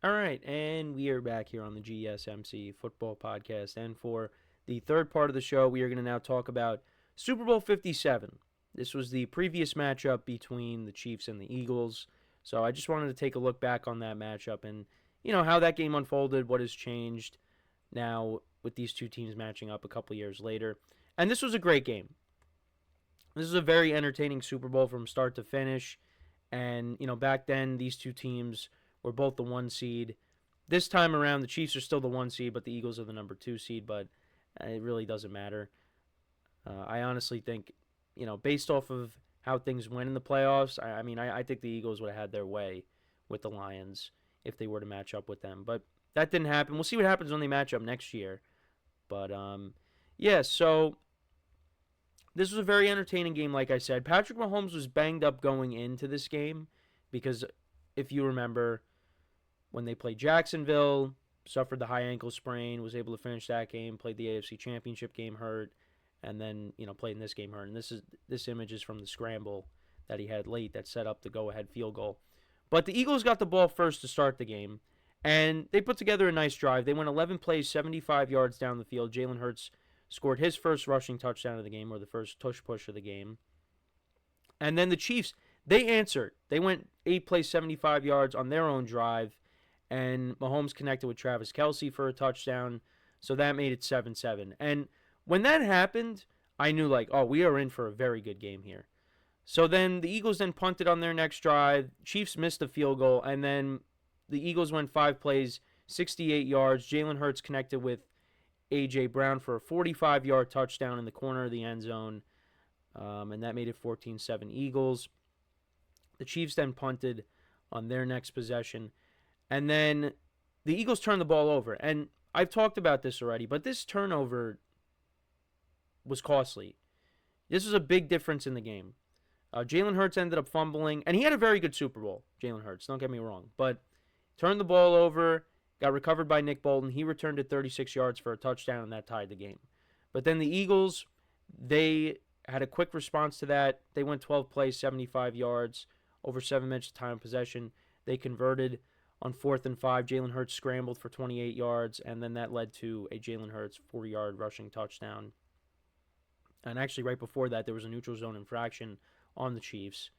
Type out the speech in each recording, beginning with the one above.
All right, and we are back here on the GSMC Football Podcast. And for the third part of the show, we are going to now talk about Super Bowl 57. This was the previous matchup between the Chiefs and the Eagles. So I just wanted to take a look back on that matchup and, how that game unfolded, what has changed now with these two teams matching up a couple years later. And this was a great game. This was a very entertaining Super Bowl from start to finish. And, back then, these two teams were both the 1 seed. This time around, the Chiefs are still the 1 seed, but the Eagles are the number 2 seed, but it really doesn't matter. I honestly think, based off of how things went in the playoffs, I think the Eagles would have had their way with the Lions if they were to match up with them. But that didn't happen. We'll see what happens when they match up next year. But, so this was a very entertaining game, like I said. Patrick Mahomes was banged up going into this game because, if you remember, when they played Jacksonville, suffered the high ankle sprain, was able to finish that game, played the AFC Championship game hurt, and then, played in this game hurt. And this image is from the scramble that he had late that set up the go-ahead field goal. But the Eagles got the ball first to start the game, and they put together a nice drive. They went 11 plays, 75 yards down the field. Jalen Hurts scored his first rushing touchdown of the game, or the first tush-push of the game. And then the Chiefs, they answered. They went 8 plays, 75 yards on their own drive, and Mahomes connected with Travis Kelce for a touchdown, so that made it 7-7. And when that happened, I knew, we are in for a very good game here. So then the Eagles then punted on their next drive. Chiefs missed a field goal, and then the Eagles went 5 plays, 68 yards. Jalen Hurts connected with A.J. Brown for a 45-yard touchdown in the corner of the end zone, and that made it 14-7 Eagles. The Chiefs then punted on their next possession, and then the Eagles turned the ball over. And I've talked about this already, but this turnover was costly. This was a big difference in the game. Jalen Hurts ended up fumbling, and he had a very good Super Bowl, Jalen Hurts, don't get me wrong, but turned the ball over, got recovered by Nick Bolton. He returned it 36 yards for a touchdown, and that tied the game. But then the Eagles, they had a quick response to that. They went 12 plays, 75 yards, over 7 minutes of time of possession. They converted on 4th and 5. Jalen Hurts scrambled for 28 yards, and then that led to a Jalen Hurts 4-yard rushing touchdown. And actually, right before that, there was a neutral zone infraction on the Chiefs.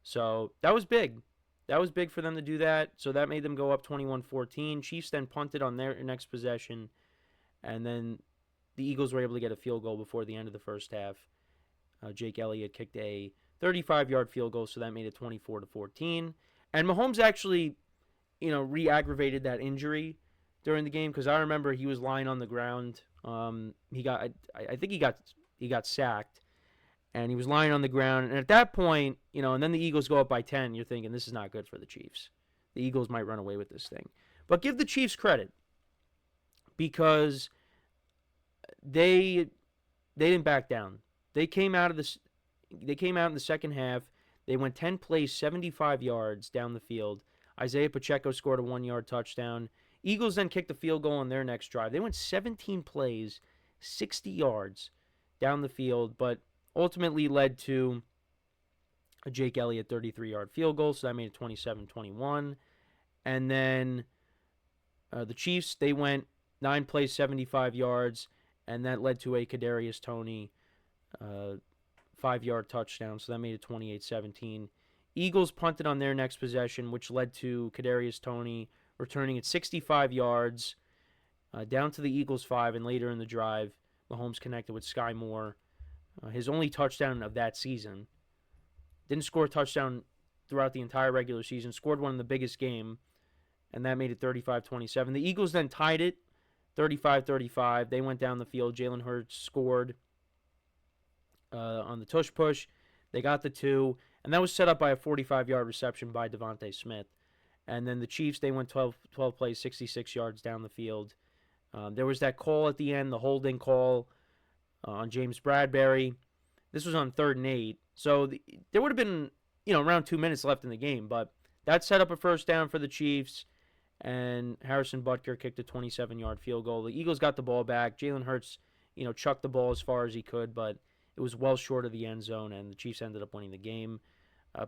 So that was big. That was big for them to do that. So that made them go up 21-14. Chiefs then punted on their next possession, and then the Eagles were able to get a field goal before the end of the first half. Jake Elliott kicked a 35-yard field goal, so that made it 24-14. And Mahomes actually, re-aggravated that injury during the game, because I remember he was lying on the ground. I think he got sacked, and he was lying on the ground. And at that point, and then the Eagles go up by 10. You're thinking this is not good for the Chiefs. The Eagles might run away with this thing, but give the Chiefs credit because they didn't back down. They came out in the second half. They went 10 plays, 75 yards down the field. Isaiah Pacheco scored a 1-yard touchdown. Eagles then kicked the field goal on their next drive. They went 17 plays, 60 yards down the field, but ultimately led to a Jake Elliott 33-yard field goal, so that made it 27-21. And then the Chiefs, they went 9 plays, 75 yards, and that led to a Kadarius Toney 5-yard touchdown, so that made it 28-17. Eagles punted on their next possession, which led to Kadarius Toney returning at 65 yards down to the Eagles 5, and later in the drive, Mahomes connected with Sky Moore, his only touchdown of that season. Didn't score a touchdown throughout the entire regular season, scored one in the biggest game, and that made it 35-27. The Eagles then tied it 35-35. They went down the field. Jalen Hurts scored on the tush push. They got the 2, and that was set up by a 45-yard reception by Devontae Smith. And then the Chiefs, they went 12 plays, 66 yards down the field. There was that call at the end, the holding call on James Bradbury. This was on 3rd and 8. So there would have been, around 2 minutes left in the game, but that set up a first down for the Chiefs, and Harrison Butker kicked a 27-yard field goal. The Eagles got the ball back. Jalen Hurts, chucked the ball as far as he could, but it was well short of the end zone, and the Chiefs ended up winning the game.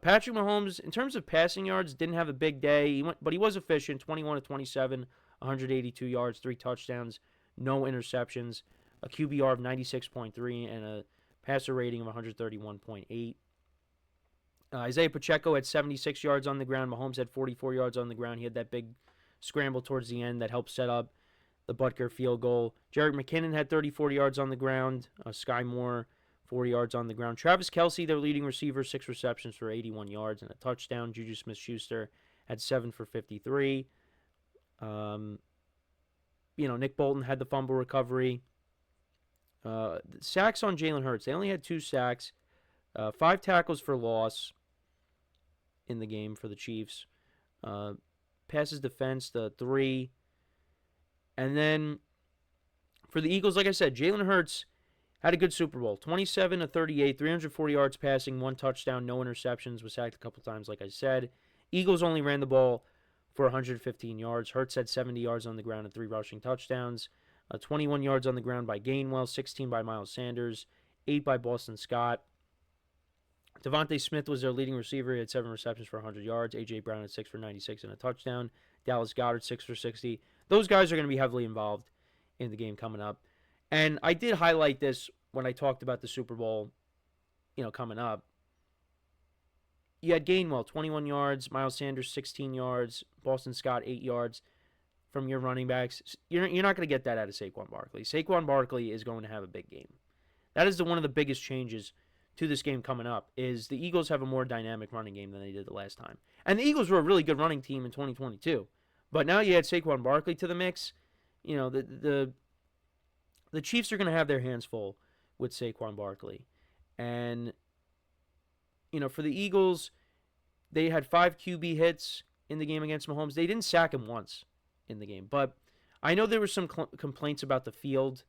Patrick Mahomes, in terms of passing yards, didn't have a big day, but he was efficient. 21 to 27, 182 yards, 3 touchdowns, no interceptions, a QBR of 96.3, and a passer rating of 131.8. Isaiah Pacheco had 76 yards on the ground. Mahomes had 44 yards on the ground. He had that big scramble towards the end that helped set up the Butker field goal. Jerick McKinnon had 34 yards on the ground. Sky Moore, 4 yards on the ground. Travis Kelce, their leading receiver, 6 receptions for 81 yards and a touchdown. Juju Smith-Schuster had 7 for 53. Nick Bolton had the fumble recovery. Sacks on Jalen Hurts. They only had 2 sacks. 5 tackles for loss in the game for the Chiefs. Passes defense, the 3. And then for the Eagles, like I said, Jalen Hurts had a good Super Bowl. 27 to 38, 340 yards passing, 1 touchdown, no interceptions, was sacked a couple times, like I said. Eagles only ran the ball for 115 yards. Hurts had 70 yards on the ground and 3 rushing touchdowns. 21 yards on the ground by Gainwell, 16 by Miles Sanders, 8 by Boston Scott. Devontae Smith was their leading receiver. He had 7 receptions for 100 yards. A.J. Brown had 6 for 96 and a touchdown. Dallas Goedert, 6 for 60. Those guys are going to be heavily involved in the game coming up. And I did highlight this when I talked about the Super Bowl, coming up. You had Gainwell, 21 yards. Miles Sanders, 16 yards. Boston Scott, 8 yards from your running backs. You're not going to get that out of Saquon Barkley. Saquon Barkley is going to have a big game. That is one of the biggest changes to this game coming up, is the Eagles have a more dynamic running game than they did the last time. And the Eagles were a really good running team in 2022. But now you add Saquon Barkley to the mix. The Chiefs are going to have their hands full with Saquon Barkley. And, for the Eagles, they had 5 QB hits in the game against Mahomes. They didn't sack him once in the game. But I know there were some complaints about the field,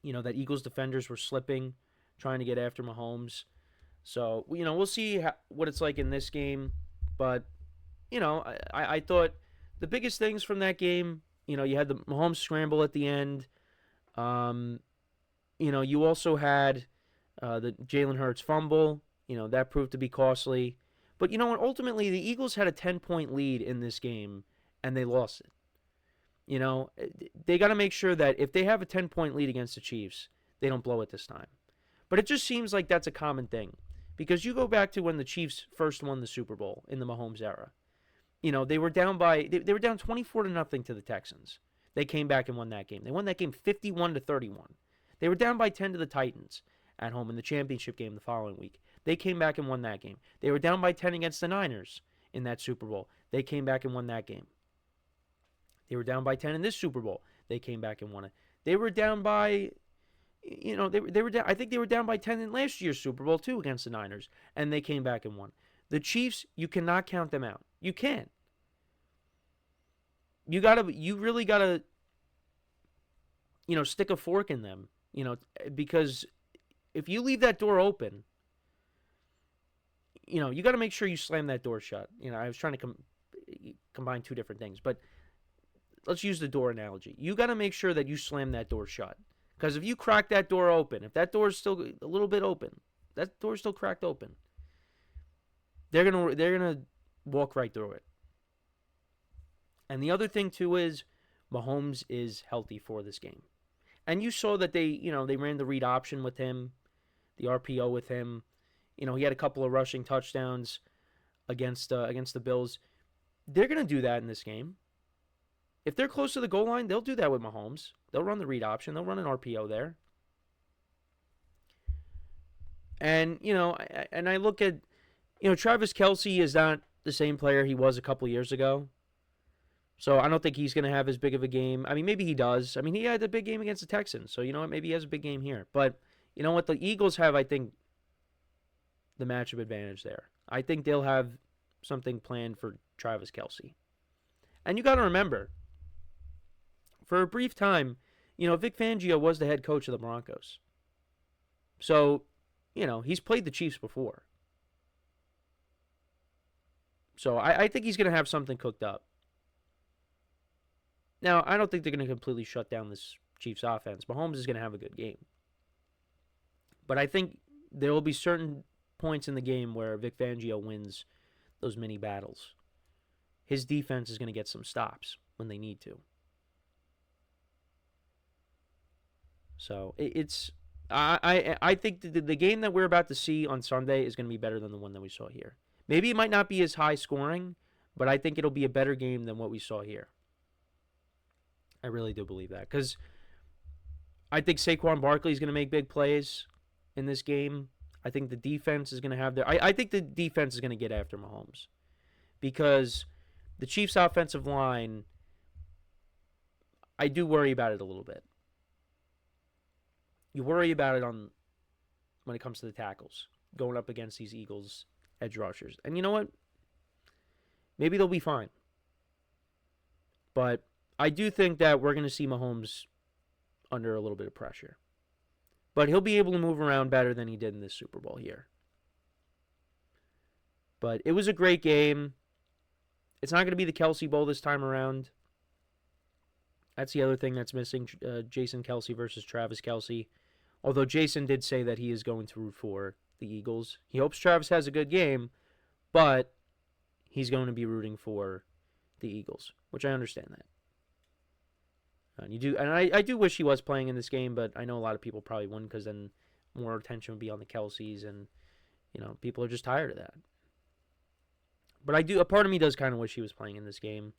that Eagles defenders were slipping, trying to get after Mahomes. So, we'll see what it's like in this game. But, I thought the biggest things from that game, you had the Mahomes scramble at the end. You also had the Jalen Hurts fumble. That proved to be costly. But, ultimately the Eagles had a 10-point lead in this game, and they lost it. They got to make sure that if they have a 10-point lead against the Chiefs, they don't blow it this time. But it just seems like that's a common thing. Because you go back to when the Chiefs first won the Super Bowl in the Mahomes era. They were down by they were down 24-0 to the Texans. They came back and won that game. They won that game 51-31. They were down by 10 to the Titans at home in the championship game the following week. They came back and won that game. They were down by 10 against the Niners in that Super Bowl. They came back and won that game. They were down by 10 in this Super Bowl. They came back and won it. They were down by they were down, I think they were down by 10 in last year's Super Bowl too against the Niners, and they came back and won. The Chiefs, you cannot count them out. You can't. You really gotta, stick a fork in them, because if you leave that door open, you got to make sure you slam that door shut. I was trying to combine 2 different things, but let's use the door analogy. You got to make sure that you slam that door shut. Because if you crack that door open, if that door is still a little bit open, that door's still cracked open, they're gonna walk right through it. And the other thing too is Mahomes is healthy for this game, and you saw that they ran the read option with him, the RPO with him. He had a couple of rushing touchdowns against the Bills. They're gonna do that in this game. If they're close to the goal line, they'll do that with Mahomes. They'll run the read option. They'll run an RPO there. And, I look at, Travis Kelce is not the same player he was a couple years ago. So I don't think he's going to have as big of a game. I mean, maybe he does. I mean, he had a big game against the Texans. So, maybe he has a big game here. But, the Eagles have, I think, the matchup advantage there. I think they'll have something planned for Travis Kelce. And you got to remember, for a brief time, Vic Fangio was the head coach of the Broncos. So, he's played the Chiefs before. So I think he's going to have something cooked up. Now, I don't think they're going to completely shut down this Chiefs offense. Mahomes is going to have a good game. But I think there will be certain points in the game where Vic Fangio wins those mini battles. His defense is going to get some stops when they need to. So I think the game that we're about to see on Sunday is going to be better than the one that we saw here. Maybe it might not be as high scoring, but I think it'll be a better game than what we saw here. I really do believe that, because I think Saquon Barkley is going to make big plays in this game. I think the defense is going to have their... I think the defense is going to get after Mahomes, because the Chiefs' offensive line, I do worry about it a little bit. You worry about it when it comes to the tackles, going up against these Eagles edge rushers. And you know what? Maybe they'll be fine. But I do think that we're going to see Mahomes under a little bit of pressure. But he'll be able to move around better than he did in this Super Bowl here. But it was a great game. It's not going to be the Kelce Bowl this time around. That's the other thing that's missing, Jason Kelce versus Travis Kelce. Although Jason did say that he is going to root for the Eagles. He hopes Travis has a good game, but he's going to be rooting for the Eagles, which I understand that. And I do wish he was playing in this game, but I know a lot of people probably wouldn't, because then more attention would be on the Kelces, and people are just tired of that. But a part of me does kind of wish he was playing in this game.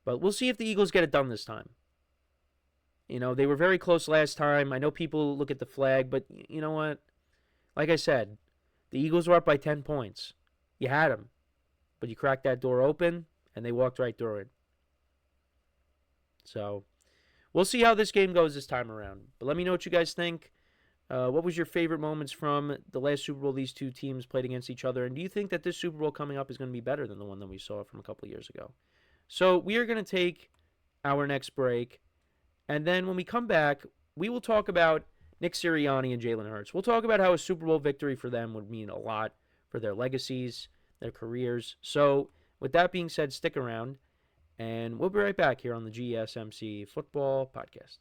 But we'll see if the Eagles get it done this time. They were very close last time. I know people look at the flag, but you know what? Like I said, the Eagles were up by 10 points. You had them, but you cracked that door open, and they walked right through it. So we'll see how this game goes this time around. But let me know what you guys think. What was your favorite moments from the last Super Bowl these two teams played against each other? And do you think that this Super Bowl coming up is going to be better than the one that we saw from a couple of years ago? So we are going to take our next break. And then when we come back, we will talk about Nick Sirianni and Jalen Hurts. We'll talk about how a Super Bowl victory for them would mean a lot for their legacies, their careers. So with that being said, stick around. And we'll be right back here on the GSMC Football Podcast.